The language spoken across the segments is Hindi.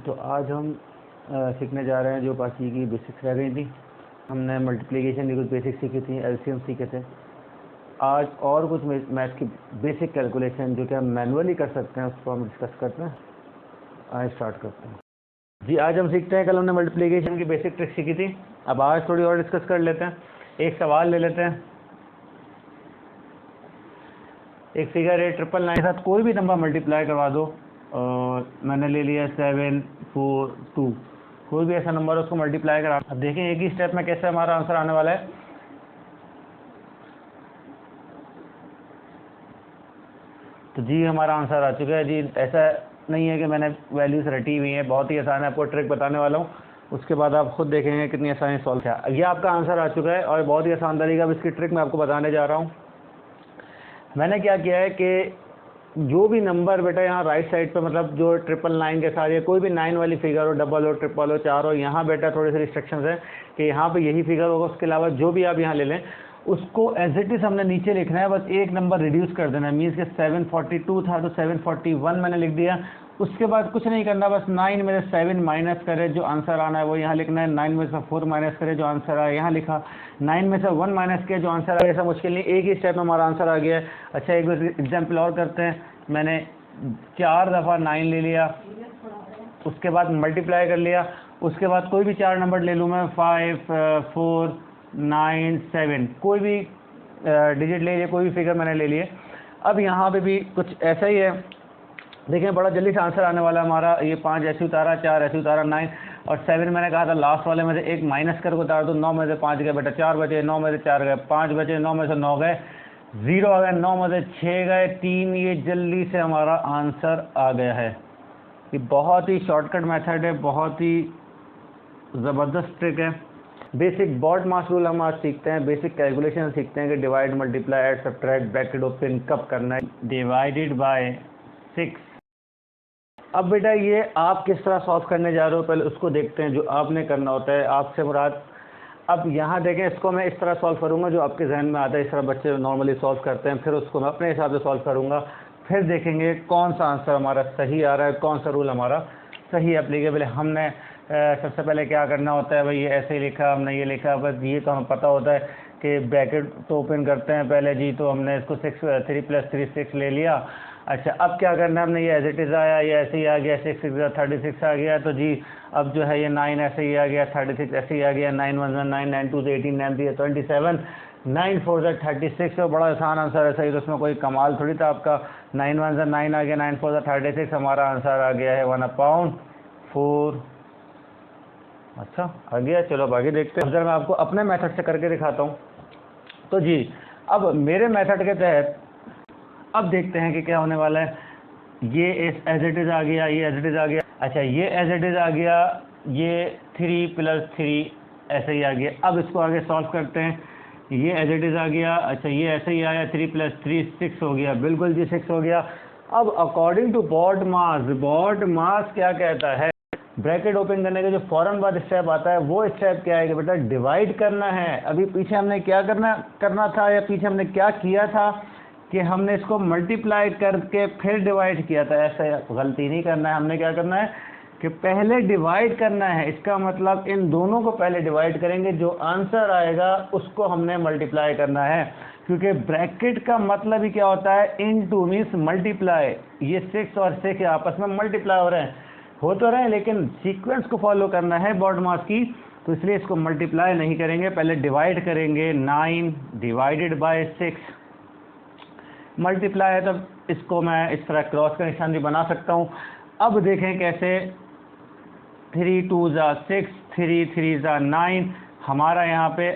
जी, तो आज हम सीखने जा रहे हैं जो बाकी की बेसिक्स रह गई थी। हमने मल्टीप्लिकेशन की कुछ बेसिक्स सीखी थी, एलसीएम सीखे थे। आज और कुछ मैथ की बेसिक कैलकुलेशन जो कि हम मैनुअली कर सकते हैं उसको हम डिस्कस करते हैं। आज स्टार्ट करते हैं जी। आज हम सीखते हैं, कल हमने मल्टीप्लिकेशन की बेसिक ट्रिक सीखी थी, अब आज थोड़ी और डिस्कस कर लेते हैं। एक सवाल ले लेते हैं। एक फिगर है 999 के साथ कोई भी नंबर मल्टीप्लाई करवा दो, और मैंने ले लिया 742। कोई भी ऐसा नंबर उसको मल्टीप्लाई करा। अब देखें एक ही स्टेप में कैसे हमारा आंसर आने वाला है। तो जी हमारा आंसर आ चुका है जी। ऐसा नहीं है कि मैंने वैल्यूज रटी हुई हैं, बहुत ही आसान है। आपको ट्रिक बताने वाला हूँ, उसके बाद आप खुद देखेंगे कितनी आसानी सॉल्व किया। ये आपका आंसर आ चुका है और बहुत ही आसान तरीका। अब इसकी ट्रिक मैं आपको बताने जा रहा हूँ। मैंने क्या किया है कि जो भी नंबर बेटा यहाँ राइट साइड पे, मतलब जो 999 के साथ या कोई भी 9 वाली फिगर हो, डबल हो, ट्रिपल हो, 4 हो, यहाँ बेटा थोड़ी सी रिस्ट्रिक्शंस है कि यहाँ पे यही फिगर होगा। उसके अलावा जो भी आप यहाँ ले लें उसको एज इट इज़ हमने नीचे लिखना है, बस एक नंबर रिड्यूस कर देना है। मीन्स के 742 था तो 741 मैंने लिख दिया। उसके बाद कुछ नहीं करना, बस 9 में से 7 माइनस करे, जो आंसर आना है वो यहाँ लिखना है। 9 में से 4 माइनस करे, जो आंसर आया यहाँ लिखा। 9 में से 1 माइनस किया, जो आंसर आया। ऐसा मुश्किल नहीं, एक ही स्टेप में हमारा आंसर आ गया है। अच्छा, एक एग्जाम्पल और करते हैं। मैंने 4 दफ़ा 9 ले लिया, उसके बाद मल्टीप्लाई कर लिया। उसके बाद कोई भी 4 नंबर ले लूँ मैं, 5 4 9 7, कोई भी डिजिट ले लिए, कोई भी फिगर मैंने ले लिए। अब यहाँ पे भी कुछ ऐसा ही है। देखें बड़ा जल्दी से आंसर आने वाला है हमारा। ये 5 ऐसे उतारा, 4 ऐसे उतारा, 9 और 7 मैंने कहा था लास्ट वाले में से एक माइनस करके उतार दो। 9 में से 5 गए बेटा, 4 बचे, 9 में से 4 गए, 5 बचे, 9 में से 9 गए, 0 आ गया, 9 में से 6 गए, 3। ये जल्दी से हमारा आंसर आ गया है। ये बहुत ही शॉर्टकट मेथड है, बहुत ही ज़बरदस्त ट्रिक है। बेसिक बॉड मास रूल हम आज सीखते हैं। बेसिक कैलकुलेशन सीखते हैं कि divide, multiply, add, subtract, bracket open कब करना है। Divided by 6। अब बेटा ये आप किस तरह सॉल्व करने जा रहे हो, पहले उसको देखते हैं जो आपने करना होता है। आपसे मुराद, अब यहाँ देखें, इसको मैं इस तरह सॉल्व करूँगा जो आपके जहन में आता है। इस तरह बच्चे नॉर्मली सॉल्व करते हैं, फिर उसको मैं अपने हिसाब से सॉल्व करूँगा। फिर देखेंगे कौन सा आंसर हमारा सही आ रहा है, कौन सा रूल हमारा सही एप्लीकेबल है। हमने सबसे पहले क्या करना होता है भाई, ये ऐसे ही लिखा, हमने ये लिखा, बस ये तो हमें पता होता है कि ब्रैकेट तो ओपन करते हैं पहले जी। तो हमने इसको 3 + 3 6 ले लिया। अच्छा, अब क्या करना है, हमने ये एज इट इज़ आया, ये ऐसे ही आ गया, 6 6 36 आ गया। तो जी अब जो है ये 9 ऐसे ही आ गया, 36 ऐसे ही आ गया, 9 1 9 9 2 18 9 3 27 9 4 36। तो बड़ा आसान आंसर है, सही। तो उसमें कोई कमाल थोड़ी था आपका। 9 1 9 आ गया, 9 4 36, हमारा आंसर आ गया है 1/4। अच्छा आ गया, चलो अब आगे देखते हैं। अब जरा मैं आपको अपने मेथड से करके दिखाता हूँ। तो जी अब मेरे मेथड के तहत अब देखते हैं कि क्या होने वाला है। ये एज इट इज़ आ गया, ये एज इट इज़ आ गया। अच्छा, ये एज इट इज़ आ गया, ये 3 + 3 ऐसे ही आ गया। अब इसको आगे सॉल्व करते हैं। ये एज इट इज़ आ गया। अच्छा, ये ऐसे ही आया, 3 + 3 6 हो गया। बिल्कुल जी 6 हो गया। अब अकॉर्डिंग टू बॉड मास क्या कहता है, ब्रैकेट ओपन करने के जो फ़ौरन बाद स्टेप आता है वो स्टेप क्या है कि बेटा डिवाइड करना है। अभी पीछे हमने क्या करना था, या पीछे हमने क्या किया था कि हमने इसको मल्टीप्लाई करके फिर डिवाइड किया था। ऐसा गलती नहीं करना है। हमने क्या करना है कि पहले डिवाइड करना है। इसका मतलब इन दोनों को पहले डिवाइड करेंगे, जो आंसर आएगा उसको हमने मल्टीप्लाई करना है। क्योंकि ब्रैकेट का मतलब ही क्या होता है, इनटू मीन्स मल्टीप्लाई। ये 6 और 6 आपस में मल्टीप्लाई हो तो रहे हैं, लेकिन सीक्वेंस को फॉलो करना है बॉड मास की, तो इसलिए इसको मल्टीप्लाई नहीं करेंगे, पहले डिवाइड करेंगे। 9 डिवाइडेड बाय 6 मल्टीप्लाई है, तब इसको मैं इस तरह क्रॉस का निशान भी बना सकता हूँ। अब देखें कैसे। 3 2 6, 3 3 9। हमारा यहाँ पे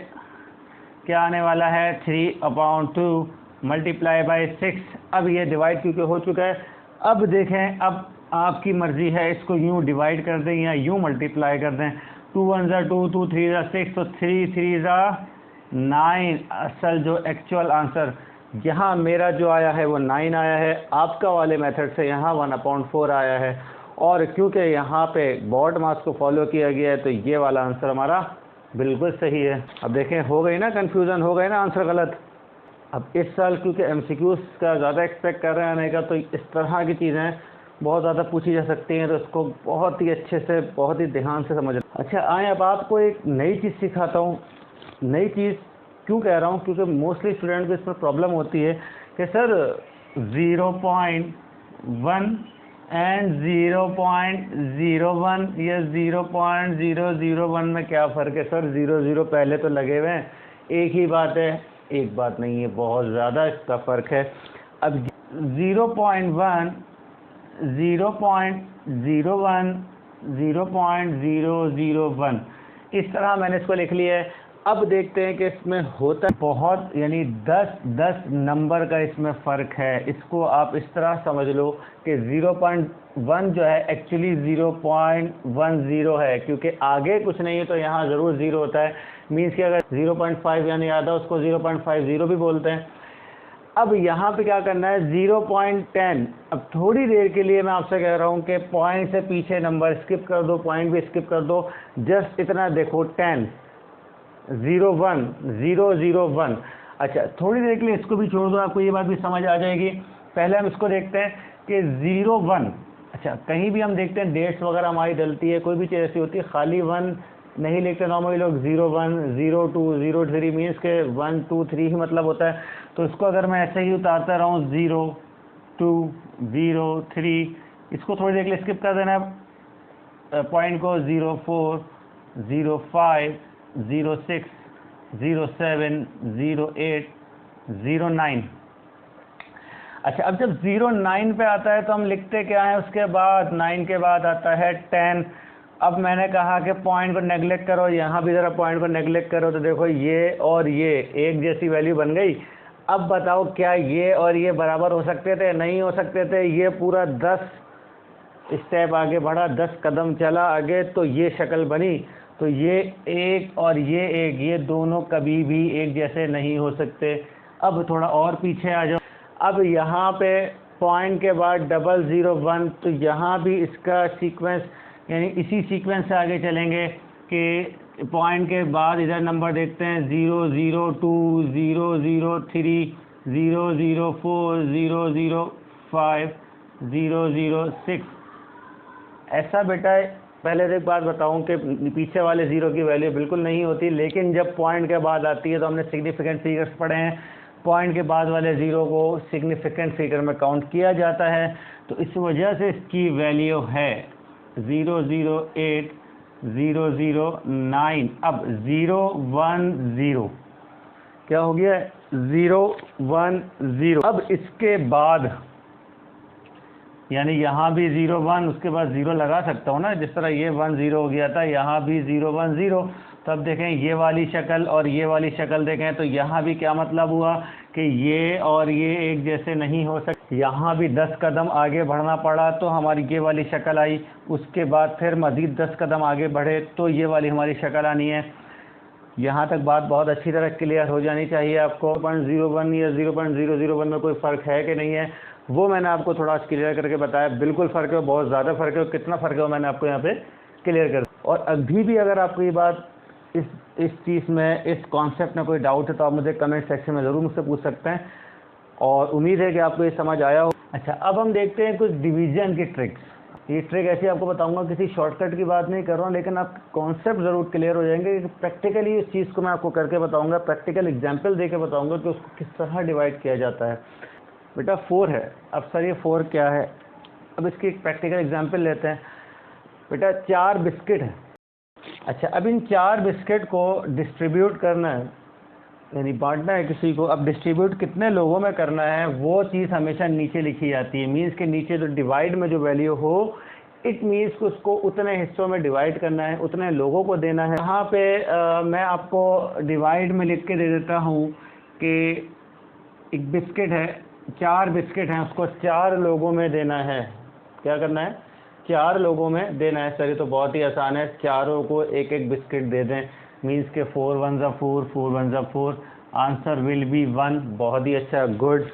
क्या आने वाला है, 3/2 मल्टीप्लाई बाय 6। अब ये डिवाइड क्योंकि हो चुका है। अब देखें, अब आपकी मर्ज़ी है, इसको यूँ डिवाइड कर दें या यूँ मल्टीप्लाई कर दें। 2 1 2 2 3 6, तो 3 3 9। असल जो एक्चुअल आंसर यहाँ मेरा जो आया है वो 9 आया है। आपका वाले मेथड से यहाँ 1/4 आया है। और क्योंकि यहाँ पे बॉड मास को फॉलो किया गया है तो ये वाला आंसर हमारा बिल्कुल सही है। अब देखें, हो गई ना कन्फ्यूज़न, हो गई ना आंसर गलत। अब इस साल क्योंकि MCQs का ज़्यादा एक्सपेक्ट कर रहे हैं आने का, तो इस तरह की चीज़ें बहुत ज़्यादा पूछी जा सकती हैं, तो इसको बहुत ही अच्छे से, बहुत ही ध्यान से समझ। अच्छा, आए अब आपको एक नई चीज़ सिखाता हूँ। नई चीज़ क्यों कह रहा हूँ, क्योंकि मोस्टली स्टूडेंट को इसमें प्रॉब्लम होती है कि सर 0.1 एंड 0.01 या 0.001 में क्या फ़र्क है सर? 0 पहले तो लगे हुए हैं, एक ही बात है। एक बात नहीं है, बहुत ज़्यादा इसका फ़र्क है। अब 0.1, 0.01, 0.001 इस तरह मैंने इसको लिख लिया है। अब देखते हैं कि इसमें होता बहुत, यानी 10 नंबर का इसमें फ़र्क है। इसको आप इस तरह समझ लो कि 0.1 जो है एक्चुअली 0.10 है, क्योंकि आगे कुछ नहीं है तो यहाँ ज़रूर 0 होता है। मीन्स कि अगर 0.5 यानी आधा, उसको 0.50 भी बोलते हैं। अब यहाँ पे क्या करना है, 0.10। अब थोड़ी देर के लिए मैं आपसे कह रहा हूँ कि पॉइंट से पीछे नंबर स्किप कर दो, पॉइंट भी स्किप कर दो, जस्ट इतना देखो 10, 01, 001। अच्छा, थोड़ी देर के लिए इसको भी छोड़ दो, आपको ये बात भी समझ आ जाएगी। पहले हम इसको देखते हैं कि 01। अच्छा, कहीं भी हम देखते हैं डेट्स वगैरह हमारी डलती है, कोई भी चीज़ ऐसी होती है, खाली 1 नहीं लिखते नॉर्मली लोग। 01, 02, 03 मीन्स के 1, 2, 3 ही मतलब होता है। तो इसको अगर मैं ऐसे ही उतारता रहूँ 0, 2, 0, 3, इसको थोड़ी देर के लिए स्किप कर देना है। पॉइंट को 04, 05, 06, 07, 08, 09। अच्छा, अब जब 09 पे आता है तो हम लिखते क्या है, उसके बाद 9 के बाद आता है 10। अब मैंने कहा कि पॉइंट को नेगलेक्ट करो, यहाँ भी ज़रा पॉइंट को नेगलेक्ट करो, तो देखो ये और ये एक जैसी वैल्यू बन गई। अब बताओ क्या ये और ये बराबर हो सकते थे? नहीं हो सकते थे। ये पूरा 10 स्टेप आगे बढ़ा, 10 कदम चला आगे, तो ये शक्ल बनी। तो ये एक और ये एक, ये दोनों कभी भी एक जैसे नहीं हो सकते। अब थोड़ा और पीछे आ जाओ। अब यहाँ पे पॉइंट के बाद 001, तो यहाँ भी इसका सीक्वेंस, यानी इसी सीक्वेंस से आगे चलेंगे कि पॉइंट के बाद इधर नंबर देखते हैं 002, 003, 004, 005, 006। ऐसा बेटा, पहले एक बात बताऊं कि पीछे वाले 0 की वैल्यू बिल्कुल नहीं होती, लेकिन जब पॉइंट के बाद आती है तो हमने सिग्निफिकेंट फिगर्स पढ़े हैं, पॉइंट के बाद वाले 0 को सिग्निफिकेंट फिगर में काउंट किया जाता है। तो इस वजह से इसकी वैल्यू है 008, 009। अब 010 क्या हो गया? 010। अब इसके बाद यानी यहाँ भी 01, उसके बाद 0 लगा सकता हूँ ना, जिस तरह ये 10 हो गया था, यहाँ भी 010। तब देखें ये वाली शक्ल और ये वाली शक्ल देखें, तो यहाँ भी क्या मतलब हुआ कि ये और ये एक जैसे नहीं हो सकते। यहाँ भी 10 कदम आगे बढ़ना पड़ा तो हमारी ये वाली शक्ल आई। उसके बाद फिर मज़ीद 10 कदम आगे बढ़े तो ये वाली हमारी शक्ल आनी है। यहाँ तक बात बहुत अच्छी तरह क्लियर हो जानी चाहिए आपको। 0.01 या 0.001 में कोई फ़र्क है कि नहीं है, वो मैंने आपको थोड़ा क्लियर करके बताया। बिल्कुल फ़र्क है, बहुत ज़्यादा फ़र्क है। कितना फ़र्क है मैंने आपको यहाँ पे क्लियर कर। और अभी भी अगर आपको ये बात इस चीज़ में, इस कॉन्सेप्ट में कोई डाउट है तो आप मुझे कमेंट सेक्शन में ज़रूर मुझसे पूछ सकते हैं, और उम्मीद है कि आपको ये समझ आया हो। अच्छा, अब हम देखते हैं कुछ डिवीज़न की ट्रिक्स। ये ट्रिक ऐसी आपको बताऊंगा, किसी शॉर्टकट की बात नहीं कर रहा हूँ, लेकिन आप कॉन्सेप्ट ज़रूर क्लियर हो जाएंगे। प्रैक्टिकली इस चीज़ को मैं आपको करके बताऊंगा, प्रैक्टिकल एग्जांपल देके बताऊंगा कि उसको किस तरह डिवाइड किया जाता है। बेटा 4 है। अब सर ये 4 क्या है? अब इसकी एक प्रैक्टिकल एग्जांपल लेते हैं। बेटा 4 बिस्किट है। अच्छा, अब इन 4 बिस्किट को डिस्ट्रीब्यूट करना है, यानी बांटना है किसी को। अब डिस्ट्रीब्यूट कितने लोगों में करना है वो चीज़ हमेशा नीचे लिखी जाती है। मीन्स के नीचे जो डिवाइड में जो वैल्यू हो, इट मीन्स कि उसको उतने हिस्सों में डिवाइड करना है, उतने लोगों को देना है। यहाँ पे मैं आपको डिवाइड में लिख के दे देता हूँ कि एक बिस्किट है, 4 बिस्किट हैं, उसको 4 लोगों में देना है। क्या करना है? 4 लोगों में देना है। सर ये तो बहुत ही आसान है, चारों को एक एक बिस्किट दे दें। मीन्स के 4 1 4, 4 1 4, आंसर विल बी 1। बहुत ही अच्छा, गुड।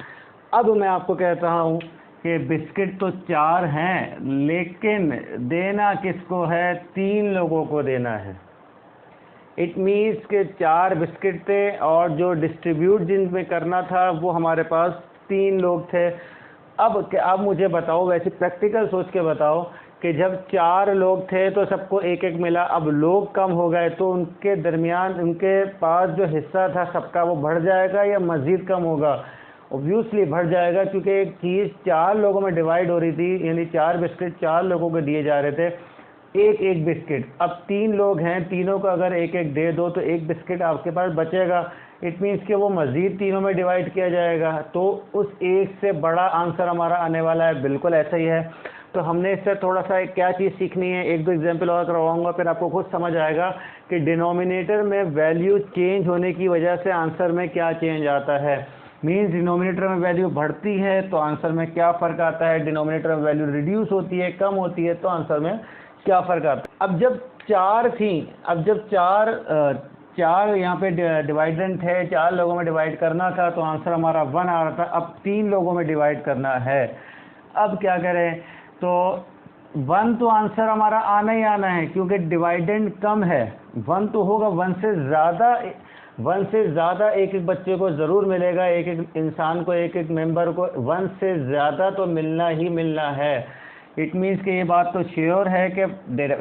अब मैं आपको कहता हूँ कि बिस्किट तो 4 हैं, लेकिन देना किसको है? 3 लोगों को देना है। इट मीन्स के 4 बिस्किट थे और जो डिस्ट्रीब्यूट जिनमें करना था वो हमारे पास 3 लोग थे। अब मुझे बताओ, वैसे प्रैक्टिकल सोच के बताओ कि जब 4 लोग थे तो सबको एक एक मिला, अब लोग कम हो गए तो उनके दरमियान उनके पास जो हिस्सा था सबका वो बढ़ जाएगा या मज़ीद कम होगा? ऑब्वियसली बढ़ जाएगा, क्योंकि एक चीज़ 4 लोगों में डिवाइड हो रही थी, यानी 4 बिस्किट 4 लोगों को दिए जा रहे थे, एक एक बिस्किट। अब 3 लोग हैं, तीनों को अगर एक एक दे दो तो एक बिस्किट आपके पास बचेगा। इट मीन्स कि वो मज़ीद तीनों में डिवाइड किया जाएगा, तो उस एक से बड़ा आंसर हमारा आने वाला है। बिल्कुल ऐसा ही है। तो हमने इससे थोड़ा सा क्या चीज़ सीखनी है, एक दो एग्जाम्पल और करवाऊंगा, फिर आपको खुद समझ आएगा कि डिनोमिनेटर में वैल्यू चेंज होने की वजह से आंसर में क्या चेंज आता है। मीन्स डिनोमिनेटर में वैल्यू बढ़ती है तो आंसर में क्या फ़र्क आता है, डिनोमिनेटर में वैल्यू रिड्यूस होती है, कम होती है, तो आंसर में क्या फ़र्क आता है। अब जब 4 थी, अब जब 4 यहाँ पे डिवाइडेंट है, 4 लोगों में डिवाइड करना था तो आंसर हमारा 1 आ रहा था। अब 3 लोगों में डिवाइड करना है, अब क्या करें? तो 1 तो आंसर हमारा आना ही आना है, क्योंकि डिवाइडेंट कम है। 1 तो होगा, 1 से ज़्यादा एक एक बच्चे को ज़रूर मिलेगा, एक एक इंसान को, एक एक मेंबर को 1 से ज़्यादा तो मिलना ही मिलना है। इट मीन्स कि ये बात तो श्योर है कि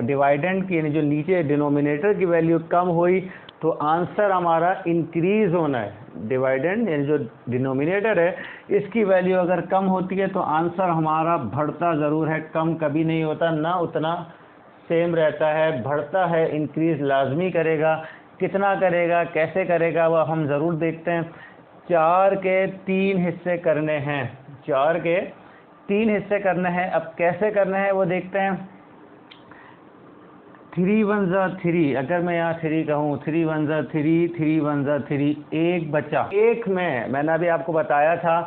डिवाइडेंट की, यानी जो नीचे डिनोमिनेटर की वैल्यू कम हुई तो आंसर हमारा इंक्रीज़ होना है। डिवाइडेंट यानी जो डिनोमिनेटर है इसकी वैल्यू अगर कम होती है तो आंसर हमारा बढ़ता ज़रूर है, कम कभी नहीं होता, ना उतना सेम रहता है, बढ़ता है, इंक्रीज़ लाजमी करेगा। कितना करेगा, कैसे करेगा, वह हम ज़रूर देखते हैं। 4 के 3 हिस्से करने हैं, 4 के 3 हिस्से करने हैं। अब कैसे करने हैं वो देखते हैं। 3 1 ज़ा 3, अगर मैं यहाँ 3 कहूँ, 3 1 ज़ा 3, 3 1 ज़ा 3, एक बचा। एक में मैंने अभी आपको बताया था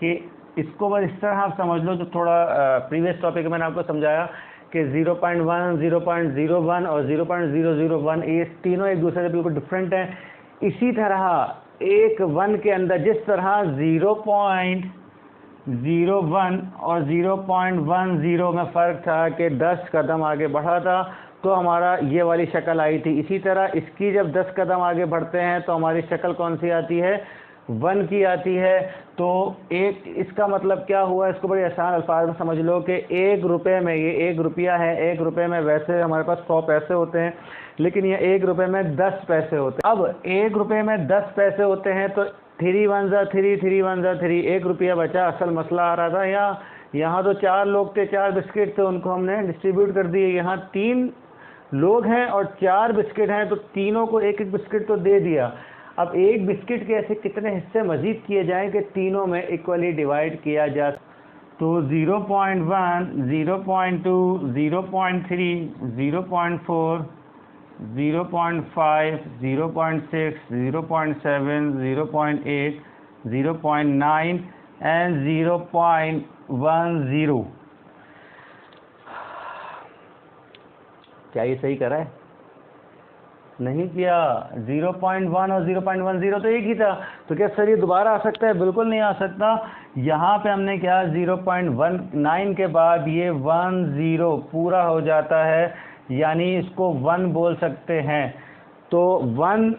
कि इसको बस इस तरह आप समझ लो, जो थोड़ा प्रीवियस टॉपिक में मैंने आपको समझाया कि 0.1, 0.01 और 0.001 ये तीनों एक दूसरे से बिल्कुल डिफरेंट हैं। इसी तरह एक 1 के अंदर जिस तरह 0.01 और 0.10 में फ़र्क था कि 10 कदम आगे बढ़ा था तो हमारा ये वाली शक्ल आई थी, इसी तरह इसकी जब 10 कदम आगे बढ़ते हैं तो हमारी शक्ल कौन सी आती है, 1 की आती है। तो एक इसका मतलब क्या हुआ, इसको बड़े आसान अल्फाज में समझ लो कि 1 रुपये में, ये 1 रुपया है, 1 रुपये में वैसे हमारे पास 100 पैसे होते हैं, लेकिन ये 1 रुपये में 10 पैसे होते हैं। अब 1 रुपये में 10 पैसे होते हैं तो 3 1 ज़ा 3, 3 1 ज़ा 3, 1 रुपया बचा। असल मसला आ रहा था यहाँ तो 4 लोग थे, 4 बिस्किट थे, उनको हमने डिस्ट्रीब्यूट कर दिए। यहाँ 3 लोग हैं और 4 बिस्किट हैं तो तीनों को एक एक बिस्किट तो दे दिया। अब एक बिस्किट के ऐसे कितने हिस्से मज़ीद किए जाएं कि तीनों में इक्वली डिवाइड किया जा। तो 0.1, 0.2, 0.3, 0.4, 0.5, 0.6, 0.7, 0.8, 0.9 and 0.10। क्या ये सही करा है? नहीं किया। 0.1 और 0.10 तो एक ही था, तो क्या सर ये दोबारा आ सकता है? बिल्कुल नहीं आ सकता। यहाँ पे हमने क्या 0.19 के बाद ये 10 पूरा हो जाता है, यानी इसको 1 बोल सकते हैं। तो 1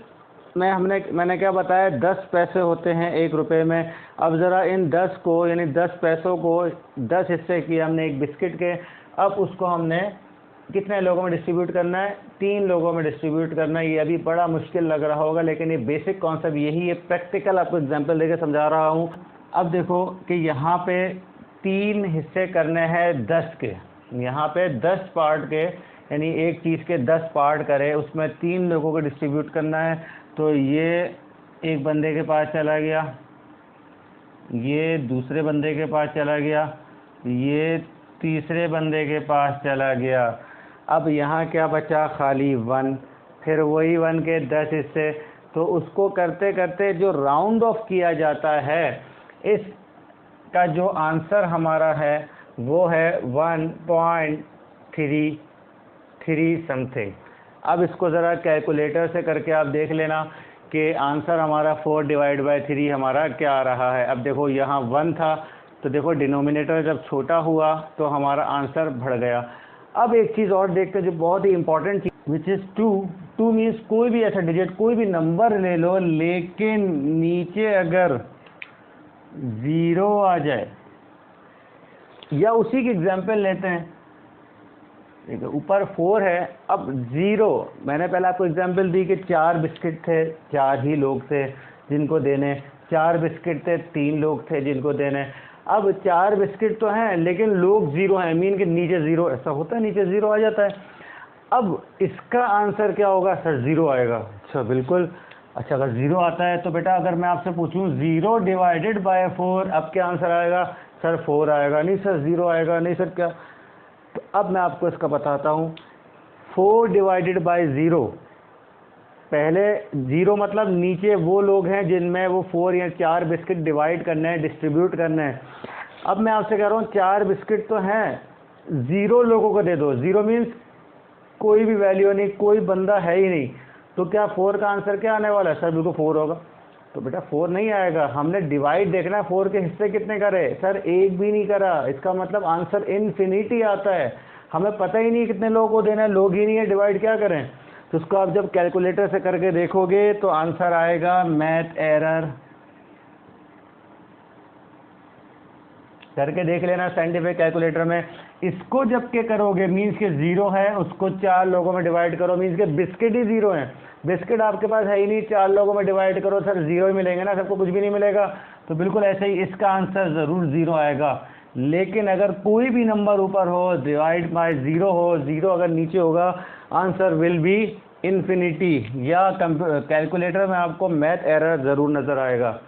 में मैंने क्या बताया, 10 पैसे होते हैं 1 रुपये में। अब ज़रा इन 10 को, यानी 10 पैसों को 10 हिस्से किए हमने एक बिस्किट के। अब उसको हमने कितने लोगों में डिस्ट्रीब्यूट करना है, 3 लोगों में डिस्ट्रीब्यूट करना है। ये अभी बड़ा मुश्किल लग रहा होगा, लेकिन ये बेसिक कॉन्सेप्ट यही है। प्रैक्टिकल आपको एग्जांपल देकर समझा रहा हूँ। अब देखो कि यहाँ पे 3 हिस्से करने हैं 10 के, यहाँ पे 10 पार्ट के, यानी एक चीज़ के 10 पार्ट करे, उसमें 3 लोगों को डिस्ट्रीब्यूट करना है। तो ये एक बंदे के पास चला गया, ये दूसरे बंदे के पास चला गया, ये तीसरे बंदे के पास चला गया। अब यहाँ क्या बचा, खाली 1। फिर वही 1 के 10 हिस्से। तो उसको करते करते जो राउंड ऑफ किया जाता है, इसका जो आंसर हमारा है वो है 1.33 समथिंग। अब इसको ज़रा कैलकुलेटर से करके आप देख लेना कि आंसर हमारा 4/3 हमारा क्या आ रहा है। अब देखो यहाँ 1 था, तो देखो डिनोमिनेटर जब छोटा हुआ तो हमारा आंसर बढ़ गया। अब एक चीज़ और देखते हैं जो बहुत ही इंपॉर्टेंट चीज़, विच इज़ 2। 2 मीन्स कोई भी ऐसा डिजिट, कोई भी नंबर ले लो, लेकिन नीचे अगर 0 आ जाए या उसी की एग्जाम्पल लेते हैं। ठीक है, ऊपर 4 है, अब 0, मैंने पहले आपको एग्जाम्पल दी कि 4 बिस्किट थे, 4 ही लोग थे जिनको देने, 4 बिस्किट थे, 3 लोग थे जिनको देने। अब 4 बिस्किट तो हैं लेकिन लोग 0 हैं, मीन के नीचे 0, ऐसा होता है, नीचे 0 आ जाता है। अब इसका आंसर क्या होगा सर? 0 आएगा। अच्छा बिल्कुल। अच्छा अगर 0 आता है तो बेटा अगर मैं आपसे पूछूं 0 डिवाइडेड बाय 4, अब क्या आंसर आएगा? सर 4 आएगा। नहीं सर 0 आएगा। नहीं सर क्या? तो अब मैं आपको इसका बताता हूँ। 4 डिवाइडेड बाय 0, पहले 0 मतलब नीचे वो लोग हैं जिनमें वो 4 या 4 बिस्किट डिवाइड करने हैं, डिस्ट्रीब्यूट करने हैं। अब मैं आपसे कह रहा हूँ 4 बिस्किट तो हैं, 0 लोगों को दे दो। 0 मीन्स कोई भी वैल्यू नहीं, कोई बंदा है ही नहीं। तो क्या 4 का आंसर क्या आने वाला है? सर बिल्कुल 4 होगा। तो बेटा 4 नहीं आएगा, हमने डिवाइड देखना है 4 के हिस्से कितने करे। सर एक भी नहीं करा, इसका मतलब आंसर इन्फिनिटी आता है। हमें पता ही नहीं कितने लोगों को देना है, लोग ही नहीं है, डिवाइड क्या करें? तो उसको आप जब कैलकुलेटर से करके देखोगे तो आंसर आएगा मैथ एरर। करके देख लेना साइंटिफिक कैलकुलेटर में। इसको जब के करोगे मीन्स के 0 है, उसको 4 लोगों में डिवाइड करो, मीन्स के बिस्किट ही 0 है। बिस्किट आपके पास है ही नहीं, 4 लोगों में डिवाइड करो, सर 0 ही मिलेंगे ना, सबको कुछ भी नहीं मिलेगा। तो बिल्कुल ऐसे ही इसका आंसर ज़रूर 0 आएगा। लेकिन अगर कोई भी नंबर ऊपर हो, डिवाइड बाय 0 हो, 0 अगर नीचे होगा, आंसर विल बी इन्फिनिटी, या कैलकुलेटर में आपको मैथ एरर ज़रूर नज़र आएगा।